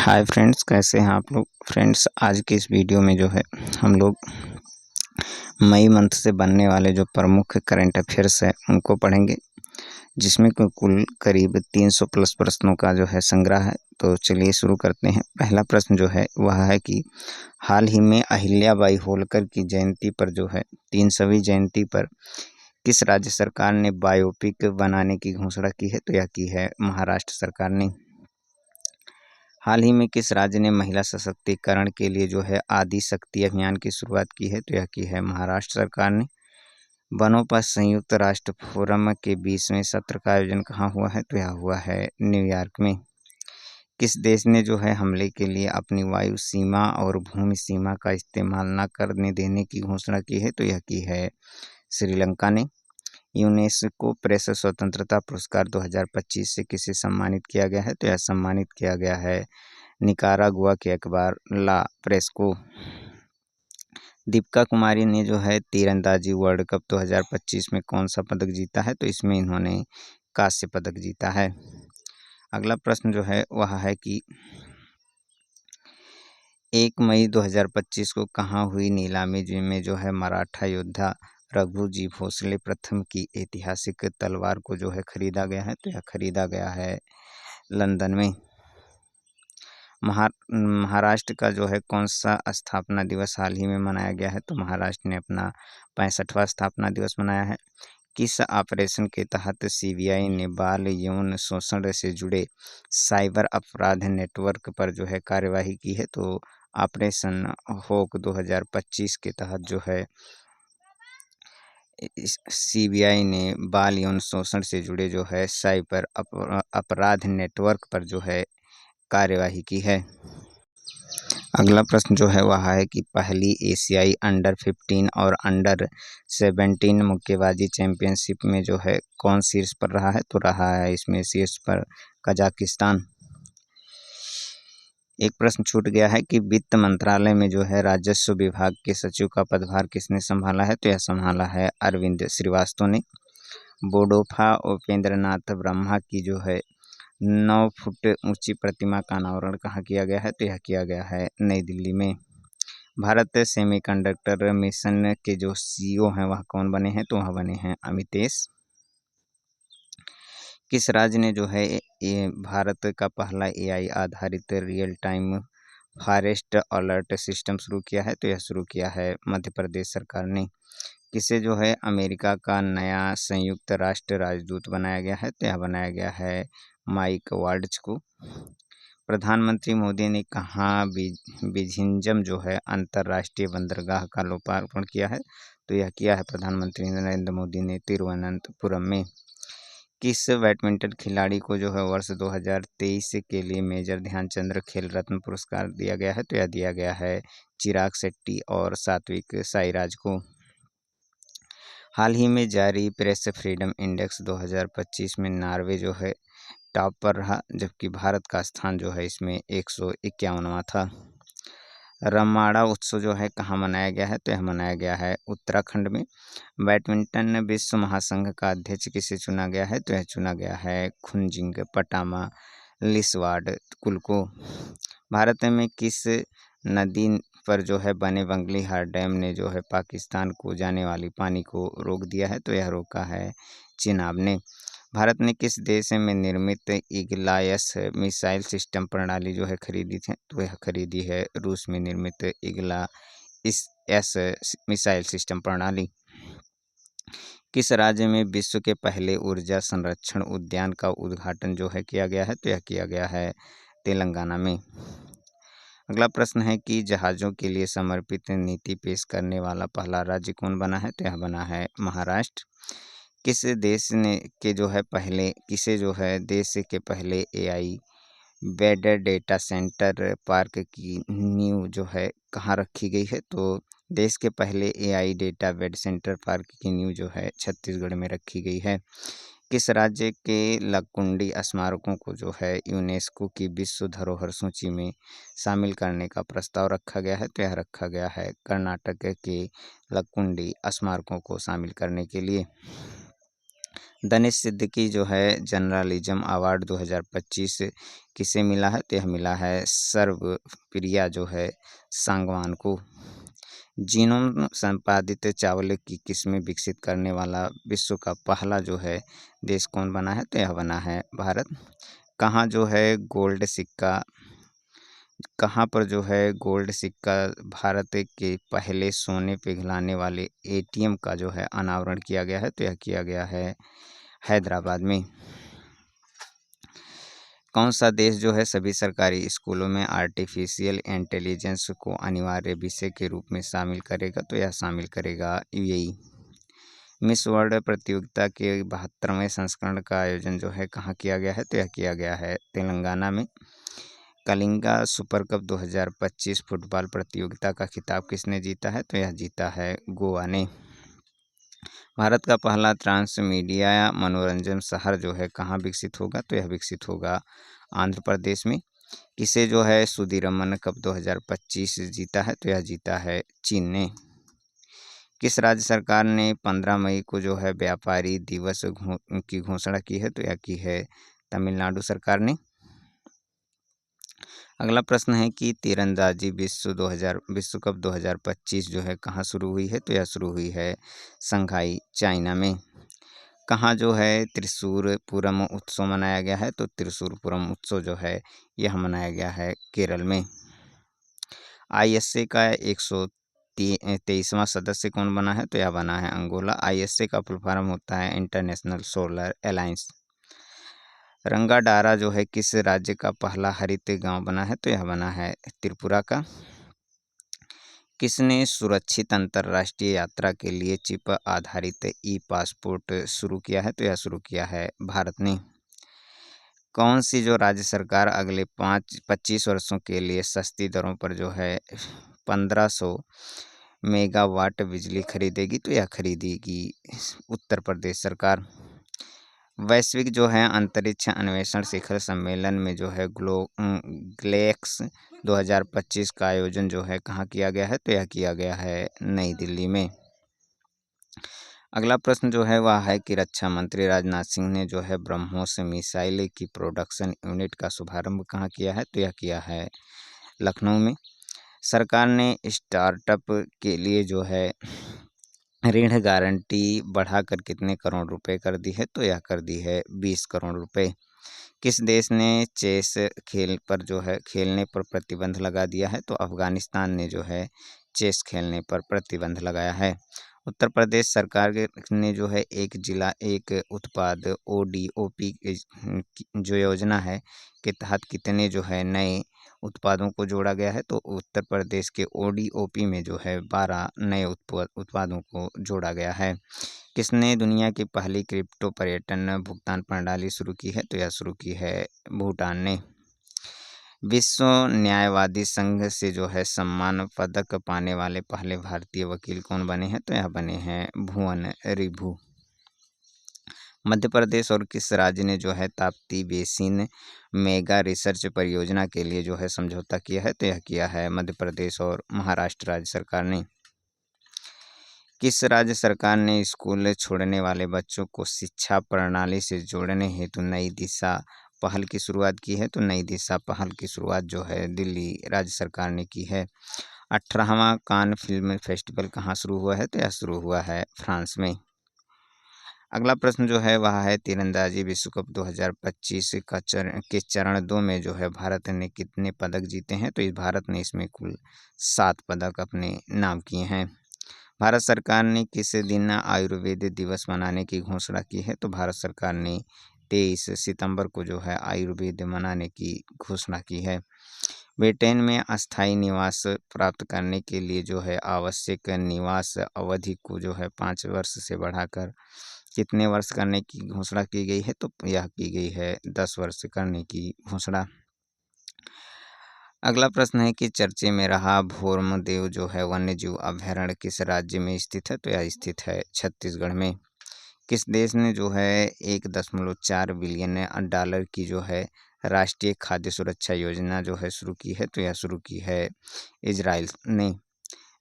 Hi friends, कैसे हैं आप लोग। फ्रेंड्स, आज के इस वीडियो में जो है हम लोग मई मंथ से बनने वाले जो प्रमुख करंट अफेयर्स है उनको पढ़ेंगे, जिसमें कुल करीब 300 प्लस प्रश्नों का जो है संग्रह है। तो चलिए शुरू करते हैं। पहला प्रश्न जो है वह है कि हाल ही में अहिल्याबाई होलकर की जयंती पर जो है 300वीं जयंती पर किस राज्य सरकार ने बायोपिक बनाने की घोषणा की है। तो यह की है महाराष्ट्र सरकार ने। हाल ही में किस राज्य ने महिला सशक्तिकरण के लिए जो है आदि शक्ति अभियान की शुरुआत की है। तो यह की है महाराष्ट्र सरकार ने। वनों पर संयुक्त राष्ट्र फोरम के 20वें सत्र का आयोजन कहाँ हुआ है। तो यह हुआ है न्यूयॉर्क में। किस देश ने जो है हमले के लिए अपनी वायु सीमा और भूमि सीमा का इस्तेमाल न करने देने की घोषणा की है। तो यह की है श्रीलंका ने। यूनेस्को प्रेस स्वतंत्रता पुरस्कार 2025 से किसे सम्मानित किया गया है। तो यह सम्मानित किया गया है निकारागुआ के अखबार ला प्रेस को। दीपिका कुमारी ने जो है तीरंदाजी वर्ल्ड कप 2025 में कौन सा पदक जीता है। तो इसमें इन्होंने कांस्य पदक जीता है। अगला प्रश्न जो है वह है कि 1 मई 2025 को कहाँ हुई नीलामी में जो है मराठा योद्धा रघुजी भोसले प्रथम की ऐतिहासिक तलवार को जो है खरीदा गया है। तो यह खरीदा गया है लंदन में। महाराष्ट्र का जो है कौन सा स्थापना दिवस हाल ही में मनाया गया है। तो महाराष्ट्र ने अपना 65वां स्थापना दिवस मनाया है। किस ऑपरेशन के तहत सीबीआई ने बाल यौन शोषण से जुड़े साइबर अपराध नेटवर्क पर जो है कार्यवाही की है। तो ऑपरेशन होक 2025 के तहत जो है सीबीआई ने बाल यौन शोषण से जुड़े जो है साइबर अपराध नेटवर्क पर जो है कार्यवाही की है। अगला प्रश्न जो है वह है कि पहली एशियाई अंडर 15 और अंडर 17 मुक्केबाजी चैंपियनशिप में जो है कौन शीर्ष पर रहा है। तो रहा है इसमें शीर्ष पर कजाकिस्तान। एक प्रश्न छूट गया है कि वित्त मंत्रालय में जो है राजस्व विभाग के सचिव का पदभार किसने संभाला है। तो यह संभाला है अरविंद श्रीवास्तव ने। बोडोफा उपेंद्रनाथ ब्रह्मा की जो है 9 फुट ऊंची प्रतिमा का अनावरण कहाँ किया गया है। तो यह किया गया है नई दिल्ली में। भारत सेमीकंडक्टर मिशन के जो सीईओ हैं वह कौन बने हैं। तो वह बने हैं अमितेश। किस राज्य ने जो है ये भारत का पहला एआई आधारित real time forest alert system शुरू किया है। तो यह शुरू किया है मध्य प्रदेश सरकार ने। किसे जो है अमेरिका का नया संयुक्त राष्ट्र राजदूत बनाया गया है। तो यह बनाया गया है माइक वाल्ड्स को। प्रधानमंत्री मोदी ने कहाँ बिझिंजम जो है अंतर्राष्ट्रीय बंदरगाह का लोकार्पण किया है। तो यह किया है प्रधानमंत्री नरेंद्र मोदी ने तिरुवनंतपुरम में। किस बैडमिंटन खिलाड़ी को जो है वर्ष 2023 के लिए मेजर ध्यानचंद खेल रत्न पुरस्कार दिया गया है। तो यह दिया गया है चिराग शेट्टी और सात्विक साईराज को। हाल ही में जारी प्रेस फ्रीडम इंडेक्स 2025 में नॉर्वे जो है टॉप पर रहा, जबकि भारत का स्थान जो है इसमें 151वां था। रमाड़ा उत्सव जो है कहाँ मनाया गया है। तो यह मनाया गया है उत्तराखंड में। बैडमिंटन विश्व महासंघ का अध्यक्ष किसे चुना गया है। तो यह चुना गया है खुनजिंग पटामा लिसवाड कुल को। भारत में किस नदी पर जो है बने बंगलीहार डैम ने जो है पाकिस्तान को जाने वाली पानी को रोक दिया है। तो यह रोका है चिनाब ने। भारत ने किस देश में निर्मित ईगलायस मिसाइल सिस्टम प्रणाली जो है खरीदी थी। तो यह खरीदी है रूस में निर्मित ईगला एस मिसाइल सिस्टम प्रणाली। किस राज्य में विश्व के पहले ऊर्जा संरक्षण उद्यान का उद्घाटन जो है किया गया है। तो यह किया गया है तेलंगाना में। अगला प्रश्न है कि जहाज़ों के लिए समर्पित नीति पेश करने वाला पहला राज्य कौन बना है। तो यह बना है महाराष्ट्र। किस देश ने के जो है पहले किसे जो है देश के पहले AI bed data centre park की नींव जो है कहाँ रखी गई है। तो देश के पहले AI data bed centre park की नींव जो है छत्तीसगढ़ में रखी गई है। किस राज्य के लकुंडी स्मारकों को जो है यूनेस्को की विश्व धरोहर सूची में शामिल करने का प्रस्ताव रखा गया है। तो यह रखा गया है कर्नाटक के लकुंडी स्मारकों को शामिल करने के लिए। दनिश सिद्दीकी जो है जर्नलिज्म अवार्ड 2025 किसे मिला है? तो यह मिला है सर्वप्रिया जो है सांगवान को। जीनोम संपादित चावल की किस्में विकसित करने वाला विश्व का पहला जो है देश कौन बना है? तो यह बना है भारत। कहाँ जो है गोल्ड सिक्का कहाँ पर जो है गोल्ड सिक्का भारत के पहले सोने पिघलाने वाले एटीएम का जो है अनावरण किया गया है? तो यह किया गया है हैदराबाद में। कौन सा देश जो है सभी सरकारी स्कूलों में आर्टिफिशियल इंटेलिजेंस को अनिवार्य विषय के रूप में शामिल करेगा? तो यह शामिल करेगा यूएई। मिस वर्ल्ड प्रतियोगिता के 72वें संस्करण का आयोजन जो है कहाँ किया गया है? तो यह किया गया है तेलंगाना में। कलिंगा सुपर कप 2025 फुटबॉल प्रतियोगिता का खिताब किसने जीता है? तो यह जीता है गोवा ने। भारत का पहला ट्रांस मीडिया मनोरंजन शहर जो है कहाँ विकसित होगा? तो यह विकसित होगा आंध्र प्रदेश में। किसे जो है सुदीरमन कप 2025 जीता है? तो यह जीता है चीन ने। किस राज्य सरकार ने 15 मई को जो है व्यापारी दिवस की घोषणा की है? तो यह की है तमिलनाडु सरकार ने। अगला प्रश्न है कि तीरंदाजी विश्व कप 2025 जो है कहाँ शुरू हुई है? तो यह शुरू हुई है शंघाई चाइना में। कहाँ जो है त्रिशूरपुरम उत्सव मनाया गया है? तो त्रिशूरपुरम उत्सव जो है यह मनाया गया है केरल में। आईएसए का 123वां सदस्य कौन बना है? तो यह बना है अंगोला। आईएसए का फुल फॉर्म होता है इंटरनेशनल सोलर अलायंस। रंगाडारा जो है किस राज्य का पहला हरित गांव बना है? तो यह बना है त्रिपुरा का। किसने सुरक्षित अंतर्राष्ट्रीय यात्रा के लिए चिप आधारित ई पासपोर्ट शुरू किया है? तो यह शुरू किया है भारत ने। कौन सी जो राज्य सरकार अगले 25 वर्षों के लिए सस्ती दरों पर जो है 1500 मेगावाट बिजली खरीदेगी? तो यह खरीदेगी उत्तर प्रदेश सरकार। वैश्विक जो है अंतरिक्ष अन्वेषण शिखर सम्मेलन में जो है ग्लेक्स 2025 का आयोजन जो है कहाँ किया गया है? तो यह किया गया है नई दिल्ली में। अगला प्रश्न जो है वह है कि रक्षा मंत्री राजनाथ सिंह ने जो है ब्रह्मोस मिसाइल की प्रोडक्शन यूनिट का शुभारंभ कहाँ किया है? तो यह किया है लखनऊ में। सरकार ने स्टार्टअप के लिए जो है ऋण गारंटी बढ़ाकर कितने करोड़ रुपए कर दी है? तो यह कर दी है 20 करोड़ रुपए। किस देश ने चेस खेलने पर प्रतिबंध लगा दिया है? तो अफगानिस्तान ने जो है चेस खेलने पर प्रतिबंध लगाया है। उत्तर प्रदेश सरकार ने जो है एक जिला एक उत्पाद ODOP जो योजना है के तहत कितने जो है नए उत्पादों को जोड़ा गया है? तो उत्तर प्रदेश के ODOP में जो है 12 नए उत्पादों को जोड़ा गया है। किसने दुनिया की पहली क्रिप्टो पर्यटन भुगतान प्रणाली शुरू की है? तो यह शुरू की है भूटान ने। विश्व न्यायवादी संघ से जो है सम्मान पदक पाने वाले पहले भारतीय वकील कौन बने हैं? तो यह बने हैं भुवन रिभु। मध्य प्रदेश और किस राज्य ने जो है ताप्ती बेसिन मेगा रिसर्च परियोजना के लिए जो है समझौता किया है? तो यह किया है मध्य प्रदेश और महाराष्ट्र राज्य सरकार ने। किस राज्य सरकार ने स्कूल छोड़ने वाले बच्चों को शिक्षा प्रणाली से जोड़ने हेतु नई दिशा पहल की शुरुआत की है? तो नई दिशा पहल की शुरुआत जो है दिल्ली राज्य सरकार ने की है। 18वां कान फिल्म फेस्टिवल कहाँ शुरू हुआ है? तो यह शुरू हुआ है फ्रांस में। अगला प्रश्न जो है वह है तीरंदाजी विश्व कप 2025 के चरण 2 में जो है भारत ने कितने पदक जीते हैं? तो इस भारत ने इसमें कुल 7 पदक अपने नाम किए हैं। भारत सरकार ने किस दिन आयुर्वेद दिवस मनाने की घोषणा की है? तो भारत सरकार ने 23 सितंबर को जो है आयुर्वेद मनाने की घोषणा की है। ब्रिटेन में अस्थायी निवास प्राप्त करने के लिए जो है आवश्यक निवास अवधि को जो है 5 वर्ष से बढ़ाकर कितने वर्ष करने की घोषणा की गई है? तो यह की गई है 10 वर्ष करने की घोषणा। अगला प्रश्न है कि चर्चे में रहा भोरमदेव जो है वन्यजीव अभयारण्य किस राज्य में स्थित है? तो यह स्थित है छत्तीसगढ़ में। किस देश ने जो है 1.4 बिलियन डॉलर की जो है राष्ट्रीय खाद्य सुरक्षा योजना जो है शुरू की है? तो यह शुरू की है इजराइल ने।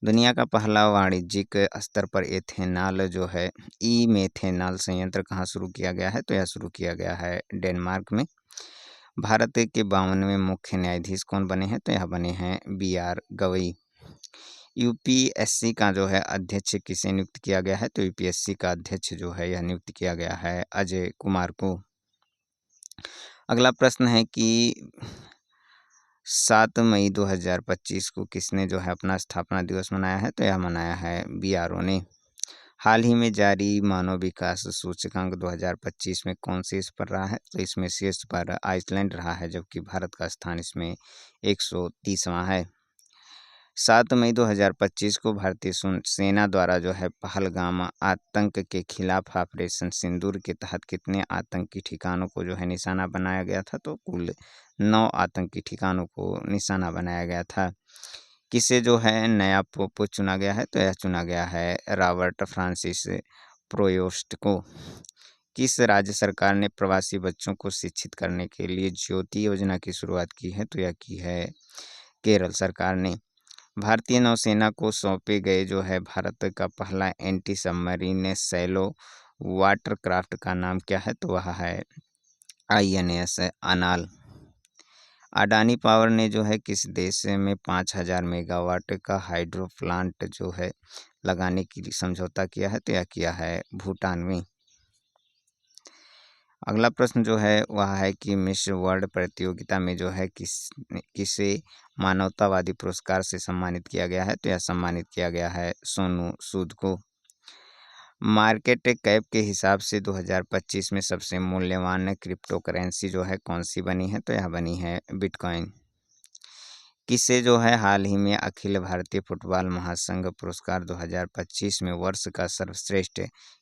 दुनिया का पहला वाणिज्यिक स्तर पर एथेनॉल जो है ई मेथेनॉल संयंत्र कहाँ शुरू किया गया है? तो यह शुरू किया गया है डेनमार्क में। भारत के 52वें मुख्य न्यायाधीश कौन बने हैं? तो यह बने हैं BR गवई। यूपीएससी का जो है अध्यक्ष किसे नियुक्त किया गया है? तो यूपीएससी का अध्यक्ष जो है यह नियुक्त किया गया है अजय कुमार को। अगला प्रश्न है कि 7 मई 2025 को किसने जो है अपना स्थापना दिवस मनाया है? तो यह मनाया है BRO ने। हाल ही में जारी मानव विकास सूचकांक 2025 में कौन शीर्ष पर रहा है? तो इसमें शीर्ष पर आइसलैंड रहा है, जबकि भारत का स्थान इसमें 130वां है। 7 मई 2025 को भारतीय सेना द्वारा जो है पहलगाम आतंक के खिलाफ ऑपरेशन सिंदूर के तहत कितने आतंकी ठिकानों को जो है निशाना बनाया गया था? तो कुल 9 आतंकी ठिकानों को निशाना बनाया गया था। किसे जो है नया पोप चुना गया है? तो यह चुना गया है रॉबर्ट फ्रांसिस प्रोयोस्ट को। किस राज्य सरकार ने प्रवासी बच्चों को शिक्षित करने के लिए ज्योति योजना की शुरुआत की है? तो यह की है केरल सरकार ने। भारतीय नौसेना को सौंपे गए जो है भारत का पहला एंटी सबमरीन सैलो वाटरक्राफ्ट का नाम क्या है? तो वह है INS अनाल। अडानी पावर ने जो है किस देश में 5000 मेगावाट का हाइड्रो प्लांट जो है लगाने की समझौता किया है? तो यह किया है भूटान में। अगला प्रश्न जो है वह है कि मिस वर्ल्ड प्रतियोगिता में जो है किसे मानवतावादी पुरस्कार से सम्मानित किया गया है? तो यह सम्मानित किया गया है सोनू सूद को। मार्केट कैप के हिसाब से 2025 में सबसे मूल्यवान क्रिप्टो करेंसी जो है कौन सी बनी है? तो यह बनी है बिटकॉइन। किसे जो है हाल ही में अखिल भारतीय फुटबॉल महासंघ पुरस्कार 2025 में वर्ष का सर्वश्रेष्ठ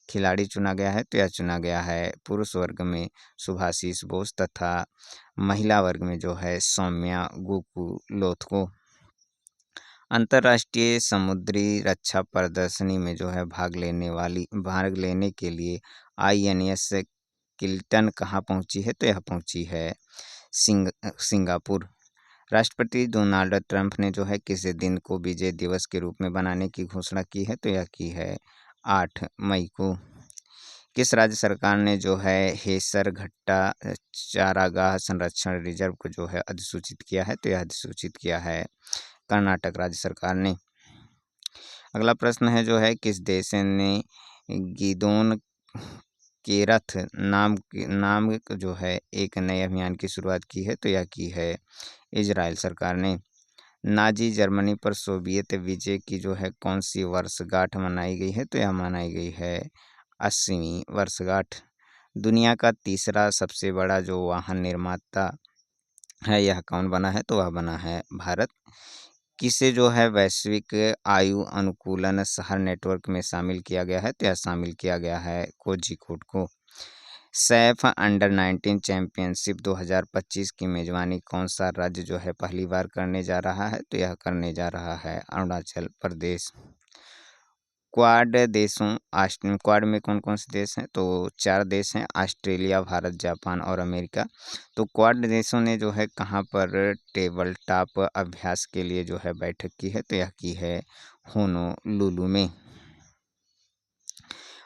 खिलाड़ी चुना गया है? तो यह चुना गया है पुरुष वर्ग में सुभाषिस बोस तथा महिला वर्ग में जो है सौम्या गुकुलोथ को। अंतर्राष्ट्रीय समुद्री रक्षा प्रदर्शनी में जो है भाग लेने के लिए INS किल्टन कहाँ पहुंची है? तो यह पहुंची है सिंगापुर। राष्ट्रपति डोनाल्ड ट्रंप ने जो है किस दिन को विजय दिवस के रूप में मनाने की घोषणा की है? तो यह की है 8 मई को। किस राज्य सरकार ने जो है हेसरघट्टा चारागाह संरक्षण रिजर्व को जो है अधिसूचित किया है? तो यह अधिसूचित किया है कर्नाटक राज्य सरकार ने। अगला प्रश्न है जो है किस देश ने गिदोन केरथ नाम जो है एक नए अभियान की शुरुआत की है? तो यह की है इजराइल सरकार ने। नाजी जर्मनी पर सोवियत विजय की जो है कौन सी वर्षगांठ मनाई गई है? तो यह मनाई गई है 80वीं वर्षगांठ। दुनिया का तीसरा सबसे बड़ा जो वाहन निर्माता है यह कौन बना है? तो वह बना है भारत। किसे जो है वैश्विक आयु अनुकूलन शहर नेटवर्क में शामिल किया गया है? तो यह शामिल किया गया है कोझिकोड को। सैफ अंडर-19 चैंपियनशिप 2025 की मेजबानी कौन सा राज्य जो है पहली बार करने जा रहा है? तो यह करने जा रहा है अरुणाचल प्रदेश। क्वाड में कौन कौन से देश हैं? तो 4 देश हैं, ऑस्ट्रेलिया, भारत, जापान और अमेरिका। तो क्वाड देशों ने जो है कहाँ पर टेबल टॉप अभ्यास के लिए जो है बैठक की है? तो यह की है होनोलुलु में।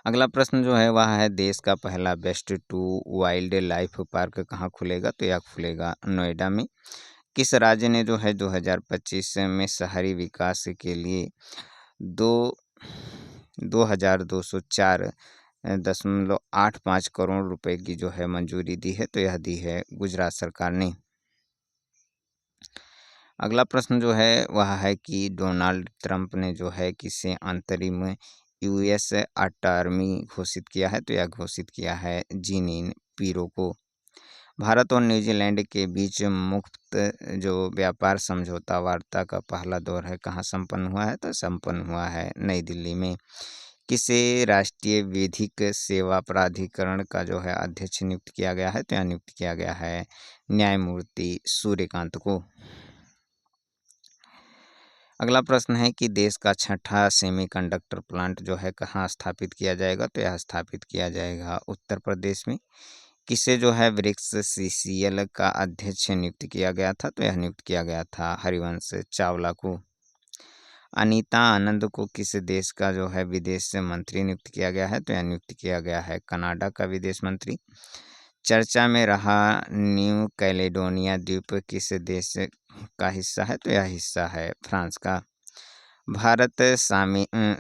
अगला प्रश्न जो है वह है देश का पहला बेस्ट टू वाइल्ड लाइफ पार्क कहाँ खुलेगा? तो यह खुलेगा नोएडा में। किस राज्य ने जो है 2025 में शहरी विकास के लिए 2204.85 करोड़ रुपए की जो है मंजूरी दी है? तो यह दी है गुजरात सरकार ने। अगला प्रश्न जो है वह है कि डोनाल्ड ट्रंप ने जो है किसे अंतरिम US अटॉर्नी घोषित किया है? तो यह घोषित किया है जीनिन पीरो को। भारत और न्यूजीलैंड के बीच मुक्त जो व्यापार समझौता वार्ता का पहला दौर है कहाँ संपन्न हुआ है? तो संपन्न हुआ है नई दिल्ली में। किसे राष्ट्रीय विधिक सेवा प्राधिकरण का जो है अध्यक्ष नियुक्त किया गया है? तो यह नियुक्त किया गया है न्यायमूर्ति सूर्यकांत को। अगला प्रश्न है कि देश का छठा सेमीकंडक्टर प्लांट जो है कहाँ स्थापित किया जाएगा? तो यह स्थापित किया जाएगा उत्तर प्रदेश में। किसे जो है ब्रिक्स CCL का अध्यक्ष नियुक्त किया गया था? तो यह नियुक्त किया गया था हरिवंश चावला को। अनीता आनंद को किस देश का जो है विदेश मंत्री नियुक्त किया गया है? तो यह नियुक्त किया गया है कनाडा का विदेश मंत्री। चर्चा में रहा न्यू कैलेडोनिया द्वीप किस देश का हिस्सा है? तो यह हिस्सा है फ्रांस का। भारत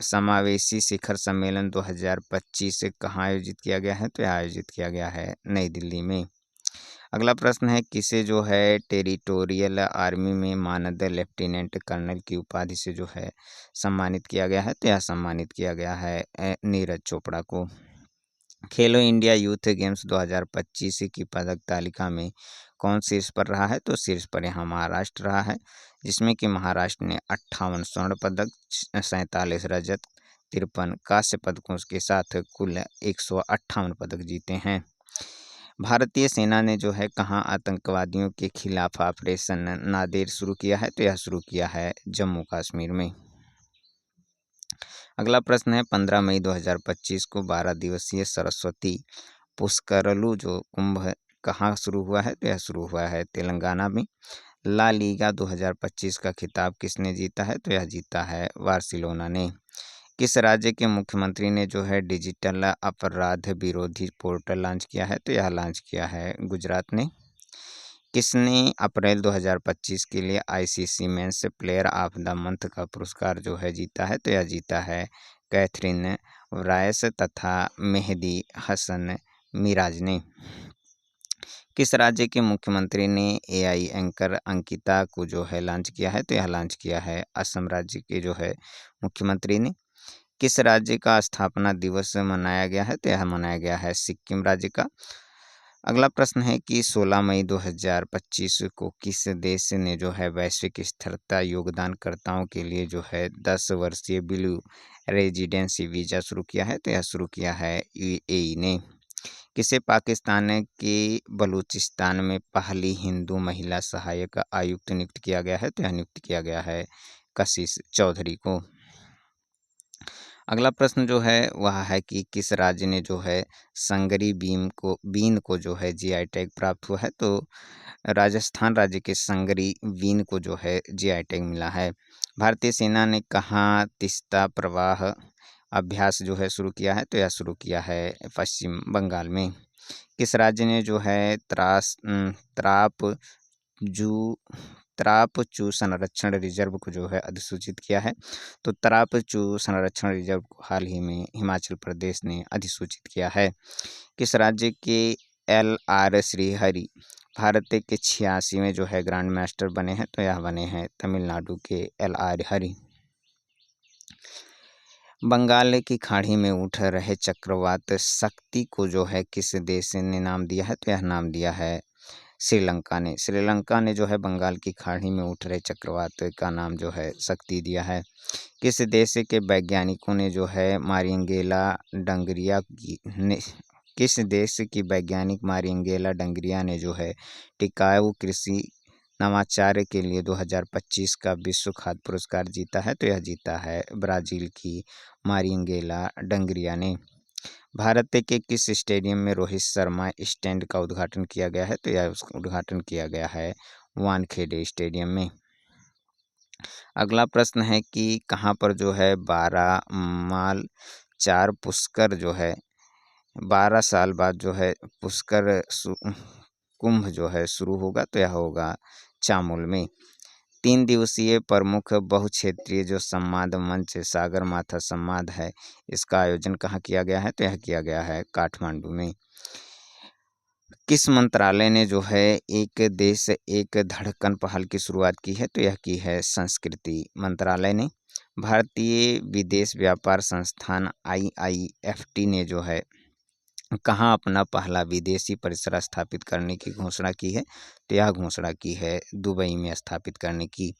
समावेशी शिखर सम्मेलन 2025 कहाँ आयोजित किया गया है? तो यह आयोजित किया गया है नई दिल्ली में। अगला प्रश्न है किसे जो है टेरिटोरियल आर्मी में मानद लेफ्टिनेंट कर्नल की उपाधि से जो है सम्मानित किया गया है? तो यह सम्मानित किया गया है नीरज चोपड़ा को। खेलो इंडिया यूथ गेम्स 2025 की पदक तालिका में कौन शीर्ष पर रहा है? तो शीर्ष पर यहाँ महाराष्ट्र रहा है, जिसमें कि महाराष्ट्र ने 58 स्वर्ण पदक, 47 रजत, 53 कांस्य पदकों के साथ कुल 158 पदक जीते हैं। भारतीय सेना ने जो है कहाँ आतंकवादियों के खिलाफ ऑपरेशन नादेर शुरू किया है? तो यह शुरू किया है जम्मू कश्मीर में। अगला प्रश्न है 15 मई 2025 को 12 दिवसीय सरस्वती पुष्करलू जो कुंभ कहाँ शुरू हुआ है? तो यह शुरू हुआ है तेलंगाना में। ला लीगा 2025 का खिताब किसने जीता है? तो यह जीता है बार्सिलोना ने। किस राज्य के मुख्यमंत्री ने जो है डिजिटल अपराध विरोधी पोर्टल लॉन्च किया है? तो यह लॉन्च किया है गुजरात ने। किसने अप्रैल 2025 के लिए ICC men's player of the month का पुरस्कार जो है जीता है? तो यह जीता है कैथरीन रायस तथा मेहदी हसन मिराज ने। किस राज्य के मुख्यमंत्री ने एआई एंकर अंकिता को जो है लॉन्च किया है? तो यह लॉन्च किया है असम राज्य के जो है मुख्यमंत्री ने। किस राज्य का स्थापना दिवस मनाया गया है? तो यह मनाया गया है सिक्किम राज्य का। अगला प्रश्न है कि 16 मई 2025 को किस देश ने जो है वैश्विक स्थिरता योगदानकर्ताओं के लिए जो है 10 वर्षीय ब्लू रेजिडेंसी वीज़ा शुरू किया है? तो यह शुरू किया है यूएई ने। किसे पाकिस्तान के बलूचिस्तान में पहली हिंदू महिला सहायक आयुक्त नियुक्त किया गया है? तो यह नियुक्त किया गया है कशिश चौधरी को। अगला प्रश्न जो है वह है कि किस राज्य ने जो है संगरी बीन को जो है जीआई टैग प्राप्त हुआ है? तो राजस्थान राज्य के संगरी बीन को जो है जीआई टैग मिला है। भारतीय सेना ने कहाँ तीस्ता प्रवाह अभ्यास जो है शुरू किया है? तो यह शुरू किया है पश्चिम बंगाल में। किस राज्य ने जो है त्रापचू संरक्षण रिजर्व को जो है अधिसूचित किया है? तो त्रापचू संरक्षण रिजर्व को हाल ही में हिमाचल प्रदेश ने अधिसूचित किया है। किस राज्य के LR श्रीहरि भारत के 86वें जो है ग्रैंड मास्टर बने हैं? तो यह बने हैं तमिलनाडु के LR हरि। बंगाल की खाड़ी में उठ रहे चक्रवात शक्ति को जो है किस देश ने नाम दिया है? तो यह नाम दिया है श्रीलंका ने। श्रीलंका ने जो है बंगाल की खाड़ी में उठ रहे चक्रवात का नाम जो है शक्ति दिया है। किस देश के वैज्ञानिकों ने जो है किस देश की वैज्ञानिक मारियंगेला डंगरिया ने जो है टिकाऊ कृषि नवाचार के लिए 2025 का विश्व खाद्य पुरस्कार जीता है? तो यह जीता है ब्राज़ील की मारियंगेला डंगरिया ने। भारत के किस स्टेडियम में रोहित शर्मा स्टैंड का उद्घाटन किया गया है? तो यह उसका उद्घाटन किया गया है वानखेड़े स्टेडियम में। अगला प्रश्न है कि कहाँ पर जो है 12 माल 4 पुष्कर जो है 12 साल बाद जो है पुष्कर कुंभ जो है शुरू होगा? तो यह होगा चामुल में। 3 दिवसीय प्रमुख बहुक्षेत्रीय जो संवाद मंच सागरमाथा संवाद है, इसका आयोजन कहाँ किया गया है? तो यह किया गया है काठमांडू में। किस मंत्रालय ने जो है एक देश एक धड़कन पहल की शुरुआत की है? तो यह की है संस्कृति मंत्रालय ने। भारतीय विदेश व्यापार संस्थान IIFT ने जो है कहाँ अपना पहला विदेशी परिसर स्थापित करने की घोषणा की है? तो यह घोषणा की है दुबई में स्थापित करने की।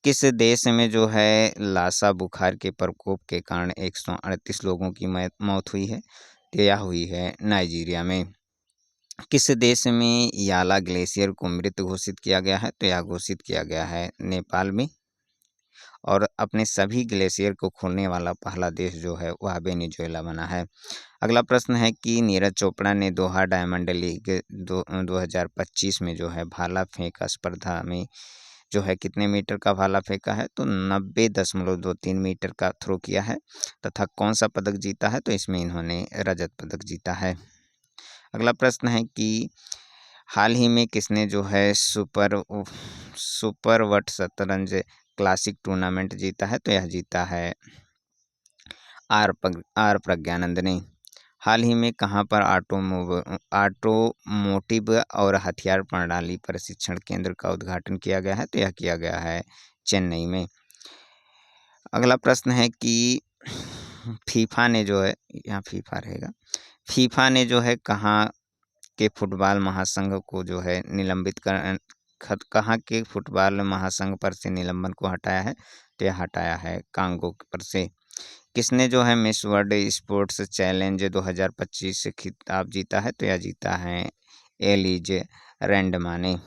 किस देश में जो है लासा बुखार के प्रकोप के कारण 138 लोगों की मौत हुई है? तो यह हुई है नाइजीरिया में। किस देश में याला ग्लेशियर को मृत घोषित किया गया है? तो यह घोषित किया गया है नेपाल में। और अपने सभी ग्लेशियर को खोलने वाला पहला देश जो है वह वेनेजुएला बना है। अगला प्रश्न है कि नीरज चोपड़ा ने दोहा डायमंड लीग 2025 में जो है भाला फेंक स्पर्धा में जो है कितने मीटर का भाला फेंका है, तो 90.23 मीटर का थ्रो किया है। तथा कौन सा पदक जीता है, तो इसमें इन्होंने रजत पदक जीता है। अगला प्रश्न है कि हाल ही में किसने जो है सुपर वट शतरंज क्लासिक टूर्नामेंट जीता है, तो यह जीता है आर प्रज्ञानंद ने। हाल ही में कहाँ पर ऑटोमोटिव और हथियार प्रणाली प्रशिक्षण केंद्र का उद्घाटन किया गया है, तो यह किया गया है चेन्नई में। अगला प्रश्न है कि फीफा ने जो है, यहाँ फीफा रहेगा, फीफा ने जो है कहाँ के फुटबॉल महासंघ को जो है निलंबित कर कहाँ के फुटबॉल महासंघ पर से निलंबन को हटाया है, तो यह हटाया है कांगो पर से। किसने जो है मिस वर्ल्ड स्पोर्ट्स चैलेंज 2025 से खिताब जीता है, तो यह जीता है एलिज रैंडमा ने।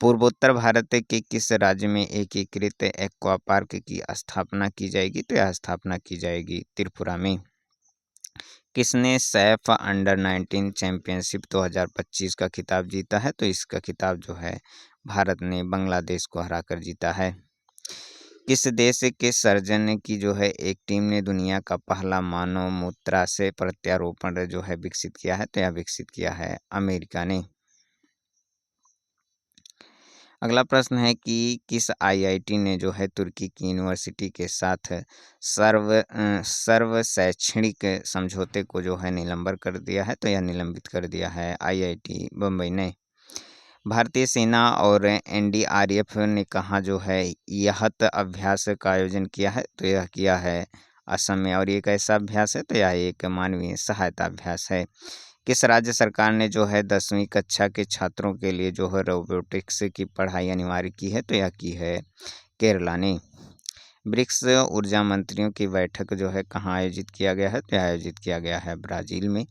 पूर्वोत्तर भारत के किस राज्य में एकीकृत एक्वा पार्क की स्थापना की जाएगी, तो यह स्थापना की जाएगी त्रिपुरा में। किसने सैफ अंडर 19 चैंपियनशिप 2025 का खिताब जीता है, तो इसका खिताब जो है भारत ने बांग्लादेश को हराकर जीता है। किस देश के सर्जन की जो है एक टीम ने दुनिया का पहला मानव मूत्राशय प्रत्यारोपण जो है विकसित किया है, तो यह विकसित किया है अमेरिका ने। अगला प्रश्न है कि किस आईआईटी ने जो है तुर्की की यूनिवर्सिटी के साथ सर्व शैक्षणिक समझौते को जो है निलंबन कर दिया है, तो यह निलंबित कर दिया है आईआईटी बम्बई ने। भारतीय सेना और एनडीआरएफ ने कहाँ जो है यहत अभ्यास का आयोजन किया है, तो यह किया है असम में। और ये कैसा अभ्यास है, तो यह एक मानवीय सहायता अभ्यास है। किस राज्य सरकार ने जो है 10वीं कक्षा के छात्रों के लिए जो है रोबोटिक्स की पढ़ाई अनिवार्य की है, तो यह की है केरला ने। ब्रिक्स ऊर्जा मंत्रियों की बैठक जो है कहाँ आयोजित किया गया है, तो यह आयोजित किया गया है ब्राज़ील में।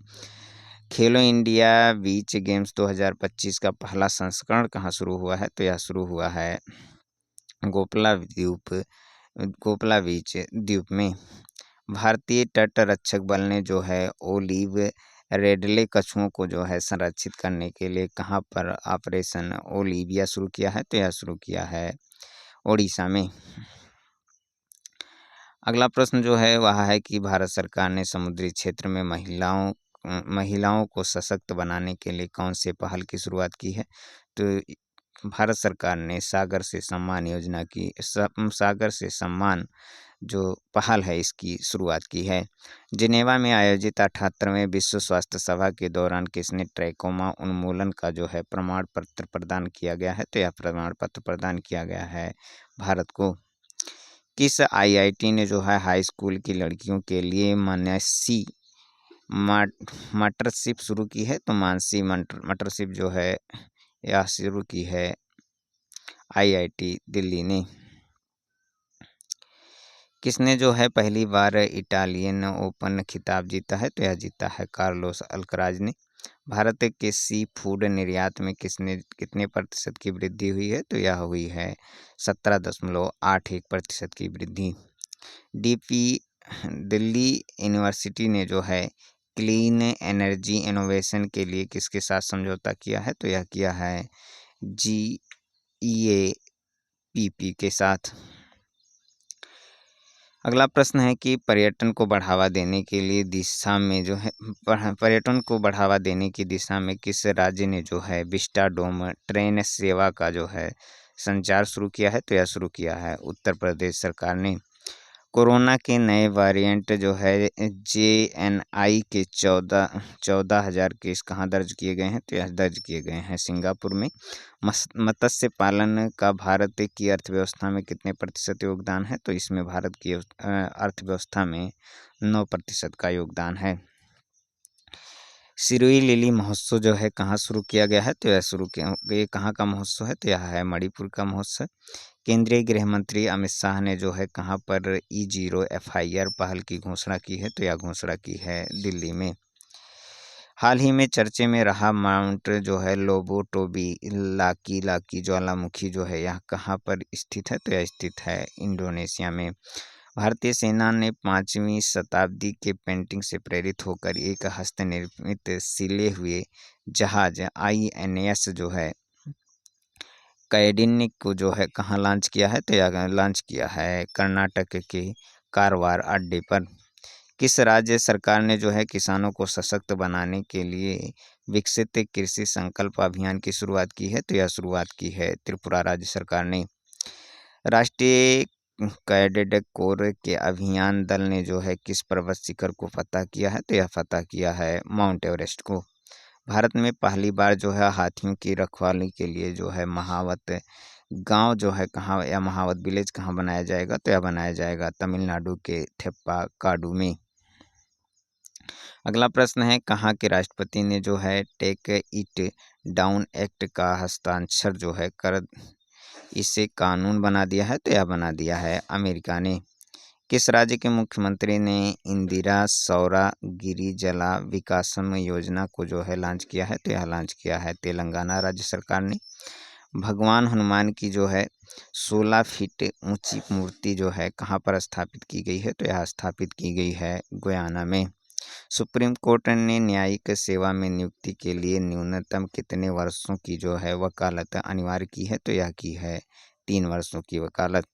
खेलो इंडिया बीच गेम्स 2025 का पहला संस्करण कहाँ शुरू हुआ है, तो यह शुरू हुआ है गोपला बीच द्वीप में। भारतीय तट रक्षक बल ने जो है ओलिव रेडले कछुओं को जो है संरक्षित करने के लिए कहाँ पर ऑपरेशन ओलिविया शुरू किया है, तो यह शुरू किया है ओडिशा में। अगला प्रश्न जो है वह है कि भारत सरकार ने समुद्री क्षेत्र में महिलाओं को सशक्त बनाने के लिए कौन से पहल की शुरुआत की है, तो भारत सरकार ने सागर से सम्मान योजना की सागर से सम्मान जो पहल है इसकी शुरुआत की है। जिनेवा में आयोजित 78वें विश्व स्वास्थ्य सभा के दौरान किसने ट्रैकोमा उन्मूलन का जो है प्रमाण पत्र प्रदान किया गया है, तो यह प्रमाण पत्र प्रदान किया गया है भारत को। किस आईआईटी ने जो है हाई स्कूल की लड़कियों के लिए मानसी मंटरशिप शुरू की है, तो मानसी मंटरशिप जो है यह शुरू की है आईआईटी दिल्ली ने। किसने जो है पहली बार इटालियन ओपन खिताब जीता है, तो यह जीता है कार्लोस अल्कराज ने। भारत के सी फूड निर्यात में कितने प्रतिशत की वृद्धि हुई है, तो यह हुई है 17.81% की वृद्धि। दिल्ली यूनिवर्सिटी ने जो है क्लीन एनर्जी इनोवेशन के लिए किसके साथ समझौता किया है, तो यह किया है GEAPP के साथ। अगला प्रश्न है कि पर्यटन को बढ़ावा देने के लिए दिशा में जो है पर्यटन को बढ़ावा देने की दिशा में किस राज्य ने जो है विस्टाडोम ट्रेन सेवा का जो है संचार शुरू किया है, तो यह शुरू किया है उत्तर प्रदेश सरकार ने। कोरोना के नए वेरिएंट जो है JNI के 14,000 केस कहाँ दर्ज किए गए हैं, तो यह दर्ज किए गए हैं सिंगापुर में। मत्स्य पालन का भारत की अर्थव्यवस्था में कितने प्रतिशत योगदान है, तो इसमें भारत की अर्थव्यवस्था में 9% का योगदान है। सिरोही लिली महोत्सव जो है कहाँ शुरू किया गया है, तो ये कहाँ का महोत्सव है, तो यह है मणिपुर का महोत्सव। केंद्रीय गृह मंत्री अमित शाह ने जो है कहाँ पर E0 FIR पहल की घोषणा की है, तो यह घोषणा की है दिल्ली में। हाल ही में चर्चे में रहा माउंट जो है लाकी ज्वालामुखी जो है यह कहाँ पर स्थित है, तो यह स्थित है इंडोनेशिया में। भारतीय सेना ने 5वीं शताब्दी के पेंटिंग से प्रेरित होकर एक हस्तनिर्मित सिले हुए जहाज INS जो है कैडिनिक को जो है कहाँ लॉन्च किया है, तो यह लॉन्च किया है कर्नाटक के कारवार अड्डे पर। किस राज्य सरकार ने जो है किसानों को सशक्त बनाने के लिए विकसित कृषि संकल्प अभियान की शुरुआत की है, तो यह शुरुआत की है त्रिपुरा राज्य सरकार ने। राष्ट्रीय कैडेट कोर के अभियान दल ने जो है किस पर्वत शिखर को फतह किया है, तो यह फतह किया है माउंट एवरेस्ट को। भारत में पहली बार जो है हाथियों की रखवाली के लिए जो है महावत गांव जो है कहाँ, या महावत विलेज कहाँ बनाया जाएगा, तो यह बनाया जाएगा तमिलनाडु के थेप्पाकाडू में। अगला प्रश्न है, कहाँ के राष्ट्रपति ने जो है टेक इट डाउन एक्ट का हस्ताक्षर जो है कर इसे कानून बना दिया है, तो यह बना दिया है अमेरिका ने। किस राज्य के मुख्यमंत्री ने इंदिरा सौरागिरी जला विकासम योजना को जो है लॉन्च किया है, तो यह लॉन्च किया है तेलंगाना राज्य सरकार ने। भगवान हनुमान की जो है 16 फीट ऊंची मूर्ति जो है कहाँ पर स्थापित की गई है, तो यह स्थापित की गई है गुयाना में। सुप्रीम कोर्ट ने न्यायिक सेवा में नियुक्ति के लिए न्यूनतम कितने वर्षों की जो है वकालत अनिवार्य की है, तो यह की है 3 वर्षों की वकालत।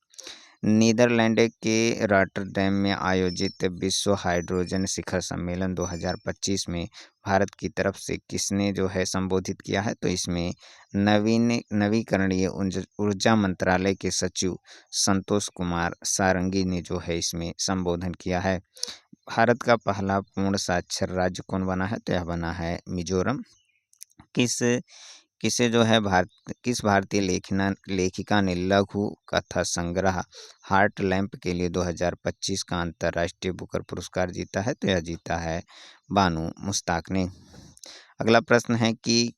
नीदरलैंड के रॉटरडैम में आयोजित विश्व हाइड्रोजन शिखर सम्मेलन 2025 में भारत की तरफ से किसने जो है संबोधित किया है, तो इसमें नवीकरणीय ऊर्जा मंत्रालय के सचिव संतोष कुमार सारंगी ने जो है इसमें संबोधन किया है। भारत का पहला पूर्ण साक्षर राज्य कौन बना है, तो यह बना है मिजोरम। किस किसे जो है किस भारतीय लेखिका ने लघु कथा संग्रह हार्ट लैम्प के लिए 2025 का अंतर्राष्ट्रीय बुकर पुरस्कार जीता है, तो यह जीता है बानू मुश्ताक ने। अगला प्रश्न है कि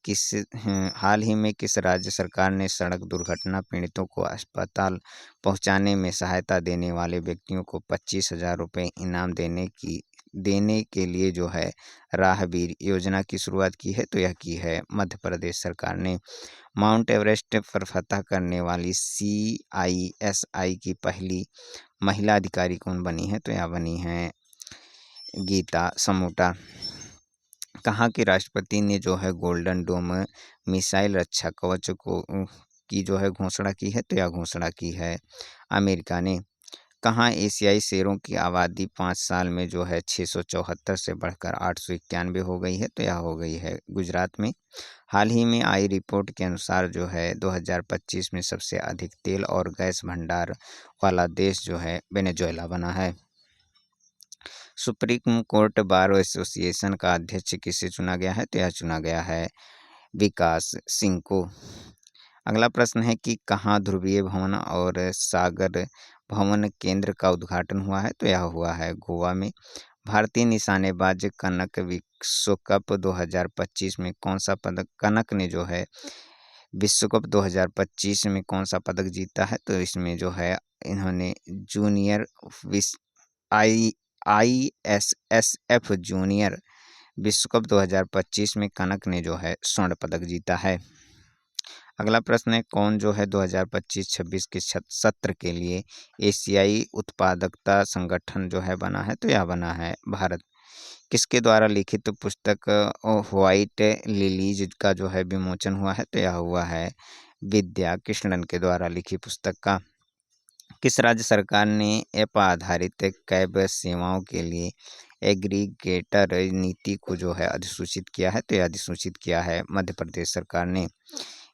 हाल ही में किस राज्य सरकार ने सड़क दुर्घटना पीड़ितों को अस्पताल पहुंचाने में सहायता देने वाले व्यक्तियों को 25,000 रुपये इनाम देने के लिए जो है राहगीर योजना की शुरुआत की है, तो यह की है मध्य प्रदेश सरकार ने। माउंट एवरेस्ट पर फतह करने वाली CISI की पहली महिला अधिकारी कौन बनी है, तो यह बनी है गीता समोटा। कहाँ के राष्ट्रपति ने जो है गोल्डन डोम मिसाइल रक्षा कवच की जो है घोषणा की है, तो यह घोषणा की है अमेरिका ने। कहाँ एशियाई शेरों की आबादी 5 साल में जो है 674 से बढ़कर 891 हो गई है, तो यह हो गई है गुजरात में। हाल ही में आई रिपोर्ट के अनुसार जो है 2025 में सबसे अधिक तेल और गैस भंडार वाला देश जो है वेनेजुएला बना है। सुप्रीम कोर्ट बार एसोसिएशन का अध्यक्ष किसे चुना गया है, तो यह चुना गया है विकास सिंह को। अगला प्रश्न है कि कहाँ ध्रुवीय भवन और सागर भवन केंद्र का उद्घाटन हुआ है, तो यह हुआ है गोवा में। भारतीय निशानेबाज कनक विश्व कप 2025 में कौन सा पदक कनक ने जो है विश्व कप 2025 में कौन सा पदक जीता है, तो इसमें जो है इन्होंने जूनियर ISSF जूनियर विश्व कप 2025 में कनक ने जो है स्वर्ण पदक जीता है। अगला प्रश्न है, कौन जो है 2025-26 के सत्र के लिए एशियाई उत्पादकता संगठन जो है बना है, तो यह बना है भारत। किसके द्वारा लिखित पुस्तक व्हाइट लिलीज का जो है विमोचन हुआ है, तो यह हुआ है विद्या कृष्णन के द्वारा लिखी पुस्तक का। किस राज्य सरकार ने ऐप आधारित कैब सेवाओं के लिए एग्रीगेटर नीति को जो है अधिसूचित किया है, तो यह अधिसूचित किया है मध्य प्रदेश सरकार ने।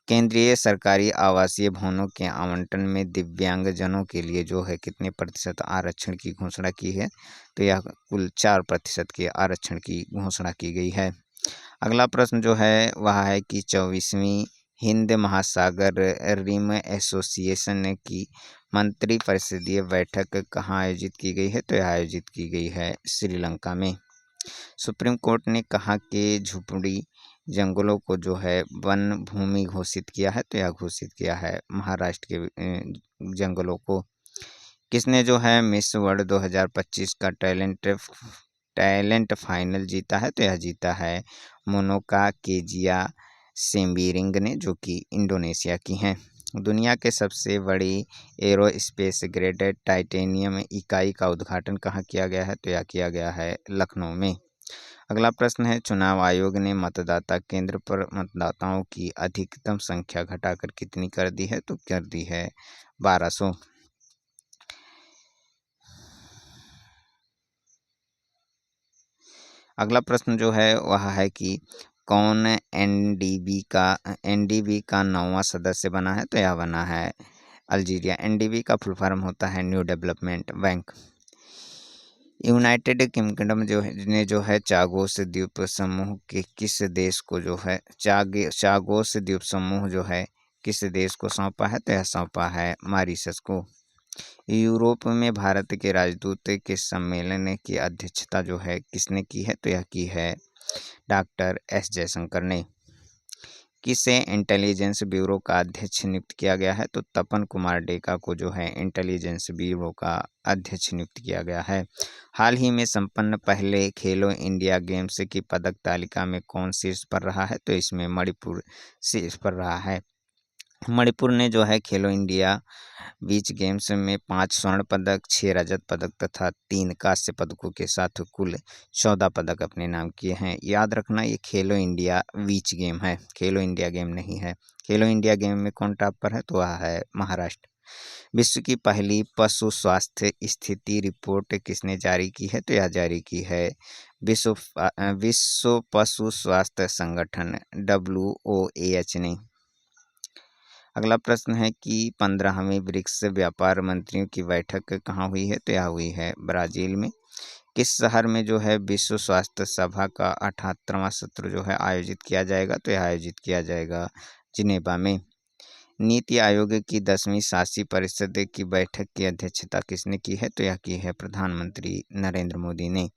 केंद्रीय सरकारी आवासीय भवनों के आवंटन में दिव्यांगजनों के लिए जो है कितने प्रतिशत आरक्षण की घोषणा की है, तो यह कुल 4% के आरक्षण की घोषणा की गई है। अगला प्रश्न जो है वह है कि 24वीं हिंद महासागर रिम एसोसिएशन की मंत्रिपरिषदीय बैठक कहाँ आयोजित की गई है, तो यह आयोजित की गई है श्रीलंका में। सुप्रीम कोर्ट ने कहा कि झुपड़ी जंगलों को जो है वन भूमि घोषित किया है, तो यह घोषित किया है महाराष्ट्र के जंगलों को। किसने जो है मिस वर्ल्ड 2025 का टैलेंट फाइनल जीता है, तो यह जीता है मोनोका केजिया सेम्बिरिंग ने, जो कि इंडोनेशिया की हैं। दुनिया के सबसे बड़ी एरोस्पेस ग्रेड टाइटेनियम इकाई का उद्घाटन कहाँ किया गया है, तो यह किया गया है लखनऊ में। अगला प्रश्न है, चुनाव आयोग ने मतदाता केंद्र पर मतदाताओं की अधिकतम संख्या घटाकर कितनी कर दी है? तो कर दी है 1200। अगला प्रश्न जो है वह है कि कौन एनडीबी का 9वां सदस्य बना है? तो यह बना है अल्जीरिया। एनडीबी का फुल फॉर्म होता है new development bank. United kingdom जो है चागोस द्वीप समूह के किस देश को जो है चागोस द्वीप समूह जो है किस देश को सौंपा है? तो यह सौंपा है मॉरिशस को। यूरोप में भारत के राजदूत के सम्मेलन की अध्यक्षता जो है किसने की है? तो यह की है डॉक्टर एस जयशंकर ने। किसे इंटेलिजेंस ब्यूरो का अध्यक्ष नियुक्त किया गया है? तो तपन कुमार डेका को जो है इंटेलिजेंस ब्यूरो का अध्यक्ष नियुक्त किया गया है। हाल ही में संपन्न पहले खेलो इंडिया गेम्स की पदक तालिका में कौन शीर्ष पर रहा है? तो इसमें मणिपुर शीर्ष पर रहा है। मणिपुर ने जो है खेलो इंडिया बीच गेम्स में 5 स्वर्ण पदक, 6 रजत पदक तथा 3 कांस्य पदकों के साथ कुल 14 पदक अपने नाम किए हैं। याद रखना, ये खेलो इंडिया बीच गेम है, खेलो इंडिया गेम नहीं है। खेलो इंडिया गेम में कौन टॉप पर है? तो वह है महाराष्ट्र। विश्व की पहली पशु स्वास्थ्य स्थिति रिपोर्ट किसने जारी की है? तो यह जारी की है विश्व पशु स्वास्थ्य संगठन WOAH ने। अगला प्रश्न है कि 15वीं ब्रिक्स व्यापार मंत्रियों की बैठक कहाँ हुई है? तो यह हुई है ब्राज़ील में। किस शहर में जो है विश्व स्वास्थ्य सभा का 78वां सत्र जो है आयोजित किया जाएगा? तो यह आयोजित किया जाएगा जिनेवा में। नीति आयोग की 10वीं शासी परिषद की बैठक की अध्यक्षता किसने की है? तो यह की है प्रधानमंत्री नरेंद्र मोदी ने।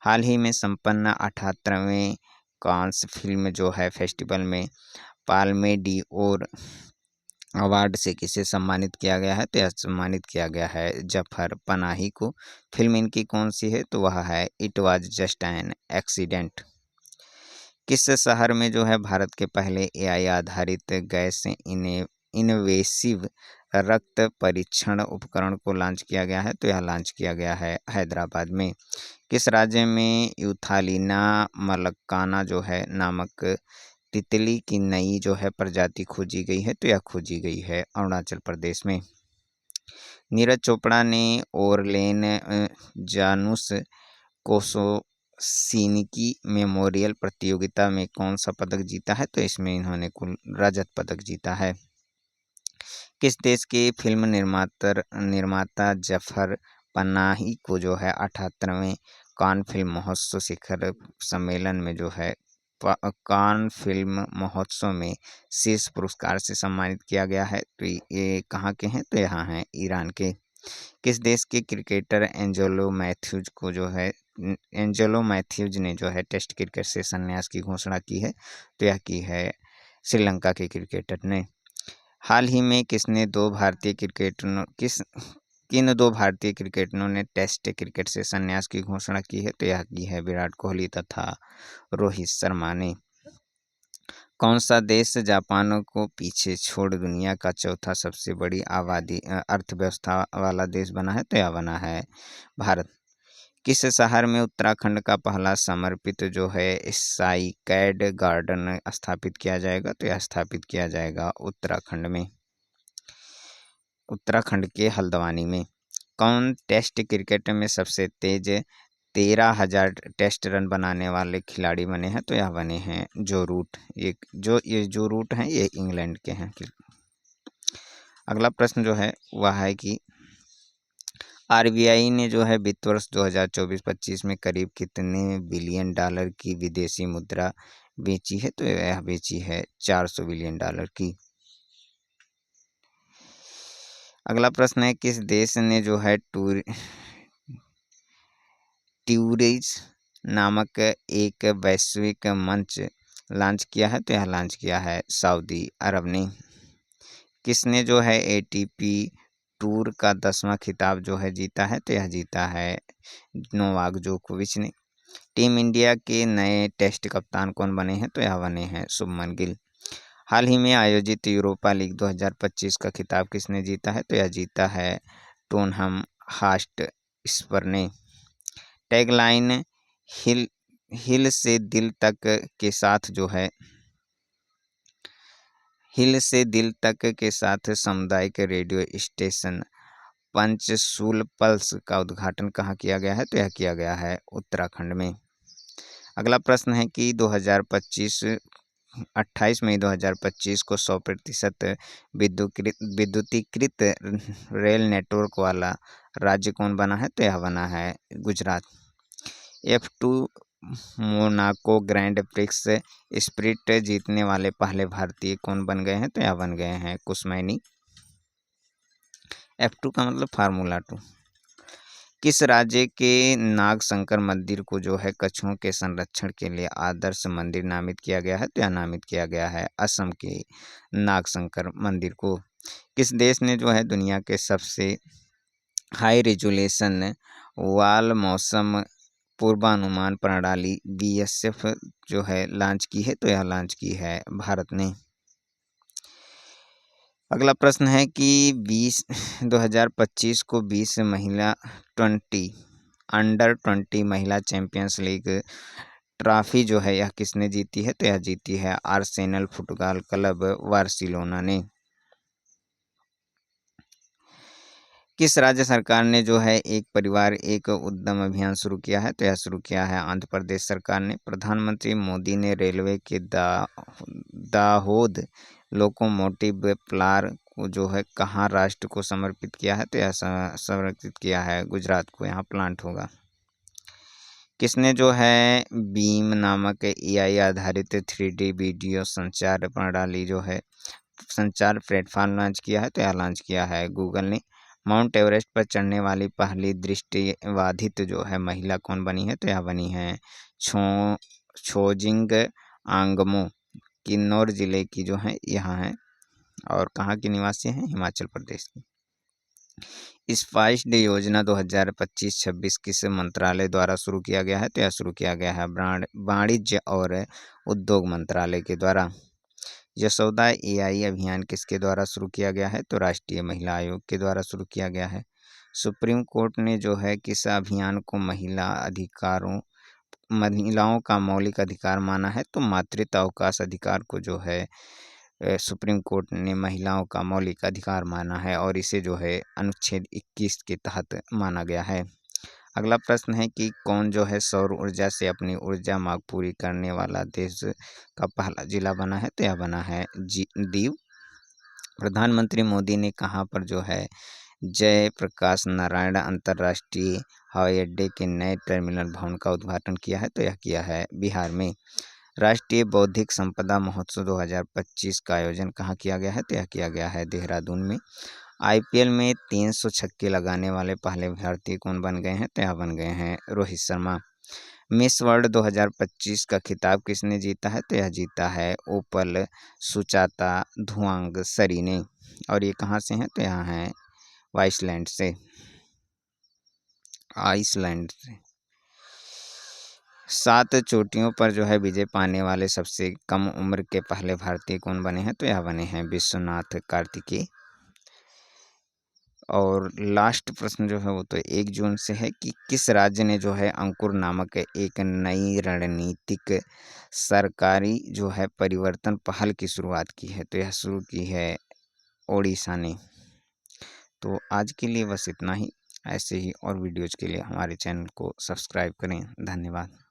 हाल ही में संपन्न 78वें कांस फिल्म जो है फेस्टिवल में पाल्मे डी ओर अवार्ड से किसे सम्मानित किया गया है? तो यह सम्मानित किया गया है जफर पनाही को। फिल्म इनकी कौन सी है? तो वह है it was just an accident. किस शहर में जो है भारत के पहले AI आधारित गैस इनवेसिव रक्त परीक्षण उपकरण को लॉन्च किया गया है? तो यह लॉन्च किया गया है हैदराबाद में। किस राज्य में यूथालिना मलक्काना जो है नामक तितली की नई जो है प्रजाति खोजी गई है? तो यह खोजी गई है अरुणाचल प्रदेश में। नीरज चोपड़ा ने ओरलेन जानुस कोसोसिनिकी मेमोरियल प्रतियोगिता में कौन सा पदक जीता है? तो इसमें इन्होंने कुल रजत पदक जीता है। किस देश के फिल्म निर्माता जफर पनाही को जो है 78वें कान फिल्म महोत्सव शिखर सम्मेलन में जो है कान फिल्म महोत्सव में शीर्ष पुरस्कार से सम्मानित किया गया है? तो ये कहाँ के हैं? तो यहाँ हैं ईरान के। किस देश के क्रिकेटर एंजेलो मैथ्यूज ने जो है टेस्ट क्रिकेट से संन्यास की घोषणा की है? तो यह की है श्रीलंका के क्रिकेटर ने। हाल ही में किन दो भारतीय क्रिकेटरों ने टेस्ट क्रिकेट से संन्यास की घोषणा की है? तो यह की है विराट कोहली तथा रोहित शर्मा ने। कौन सा देश जापान को पीछे छोड़ दुनिया का चौथा सबसे बड़ी आबादी अर्थव्यवस्था वाला देश बना है? तो यह बना है भारत। किस शहर में उत्तराखंड का पहला समर्पित जो है साइकैड गार्डन स्थापित किया जाएगा? तो यह स्थापित किया जाएगा उत्तराखंड में, उत्तराखंड के हल्द्वानी में। कौन टेस्ट क्रिकेट में सबसे तेज 13,000 टेस्ट रन बनाने वाले खिलाड़ी बने हैं? तो यह बने हैं जो रूट। ये जो रूट हैं ये इंग्लैंड के हैं। अगला प्रश्न जो है वह है कि RBI ने जो है वित्त वर्ष 2024-25 में करीब कितने बिलियन डॉलर की विदेशी मुद्रा बेची है? तो यह बेची है 400 बिलियन डॉलर की। अगला प्रश्न है किस देश ने जो है ट्यूरिज नामक एक वैश्विक मंच लॉन्च किया है? तो यह लॉन्च किया है सऊदी अरब ने। किसने जो है ATP टूर का 10वां खिताब जो है जीता है? तो यह जीता है नोवाक जोकोविच ने। टीम इंडिया के नए टेस्ट कप्तान कौन बने हैं? तो यह बने हैं शुभमन गिल। हाल ही में आयोजित यूरोपा लीग 2025 का खिताब किसने जीता है? तो यह जीता है टोटनहम हॉटस्पर ने। टैगलाइन हिल से दिल तक के साथ जो है हिल से दिल तक के साथ सामुदायिक रेडियो स्टेशन पंचशूल पल्स का उद्घाटन कहाँ किया गया है? तो यह किया गया है उत्तराखंड में। अगला प्रश्न है कि 2025 28 मई 2025 को 100% विद्युतीकृत रेल नेटवर्क वाला राज्य कौन बना है? तो यह बना है Gujarat. F2 Monaco grand prix sprint जीतने वाले पहले भारतीय कौन बन गए हैं? तो यह बन गए हैं कुसमैनी। F2 का मतलब फार्मूला 2। किस राज्य के नागशंकर मंदिर को जो है कछुओं के संरक्षण के लिए आदर्श मंदिर नामित किया गया है? तो यह नामित किया गया है असम के नागशंकर मंदिर को। किस देश ने जो है दुनिया के सबसे हाई रेजुलेशन वाल मौसम पूर्वानुमान प्रणाली BSF जो है लॉन्च की है? तो यह लॉन्च की है भारत ने। अगला प्रश्न है कि 2025 को 20 महिला 20 अंडर 20 महिला चैंपियंस लीग ट्रॉफी जो है यह किसने जीती है? तो यह जीती है आर्सेनल फुटबॉल क्लब बार्सिलोना ने। किस राज्य सरकार ने जो है एक परिवार एक उद्यम अभियान शुरू किया है? तो यह शुरू किया है आंध्र प्रदेश सरकार ने। प्रधानमंत्री मोदी ने रेलवे के दाहोद लोकोमोटिव प्लार को जो है कहाँ राष्ट्र को समर्पित किया है? तो यह समर्पित किया है गुजरात को, यहाँ प्लांट होगा। किसने जो है बीम नामक AI आधारित 3D वीडियो संचार प्रणाली जो है संचार प्लेटफॉर्म लॉन्च किया है? तो यह लॉन्च किया है गूगल ने। माउंट एवरेस्ट पर चढ़ने वाली पहली दृष्टिबाधित जो है महिला कौन बनी है? तो यह बनी है छोजिंग आंगमो, किन्नौर जिले की जो है यहाँ है और कहाँ की निवासी हैं? हिमाचल प्रदेश की। स्पाइस डे योजना 2025-26 किस मंत्रालय द्वारा शुरू किया गया है? तो यह शुरू किया गया है वाणिज्य और उद्योग मंत्रालय के द्वारा। यशोदा AI अभियान किसके द्वारा शुरू किया गया है? तो राष्ट्रीय महिला आयोग के द्वारा शुरू किया गया है। सुप्रीम कोर्ट ने जो है किस अभियान को महिलाओं का मौलिक अधिकार माना है? तो मातृत्व अवकाश अधिकार को जो है सुप्रीम कोर्ट ने महिलाओं का मौलिक अधिकार माना है और इसे जो है अनुच्छेद 21 के तहत माना गया है। अगला प्रश्न है कि कौन जो है सौर ऊर्जा से अपनी ऊर्जा मांग पूरी करने वाला देश का पहला जिला बना है? तो यह बना है दीव। प्रधानमंत्री मोदी ने कहाँ पर जो है जयप्रकाश नारायण अंतर्राष्ट्रीय हवाई अड्डे के नए टर्मिनल भवन का उद्घाटन किया है? तो यह किया है बिहार में। राष्ट्रीय बौद्धिक संपदा महोत्सव 2025 का आयोजन कहाँ किया गया है? तो यह किया गया है देहरादून में। IPL में 300 छक्के लगाने वाले पहले भारतीय कौन बन गए हैं? तो यह बन गए हैं रोहित शर्मा। मिस वर्ल्ड 2025 का खिताब किसने जीता है? तो यह जीता है ओपल सुचाता धुआंगसरी ने। और ये कहाँ से हैं? तो यहाँ है आइसलैंड से। 7 चोटियों पर जो है विजय पाने वाले सबसे कम उम्र के पहले भारतीय कौन बने हैं? तो यह बने हैं विश्वनाथ कार्तिकेय। और लास्ट प्रश्न जो है वो तो 1 जून से है कि किस राज्य ने जो है अंकुर नामक एक नई रणनीतिक सरकारी जो है परिवर्तन पहल की शुरुआत की है? तो यह शुरू की है ओडिशा ने। तो आज के लिए बस इतना ही। ऐसे ही और वीडियोज़ के लिए हमारे चैनल को सब्सक्राइब करें। धन्यवाद।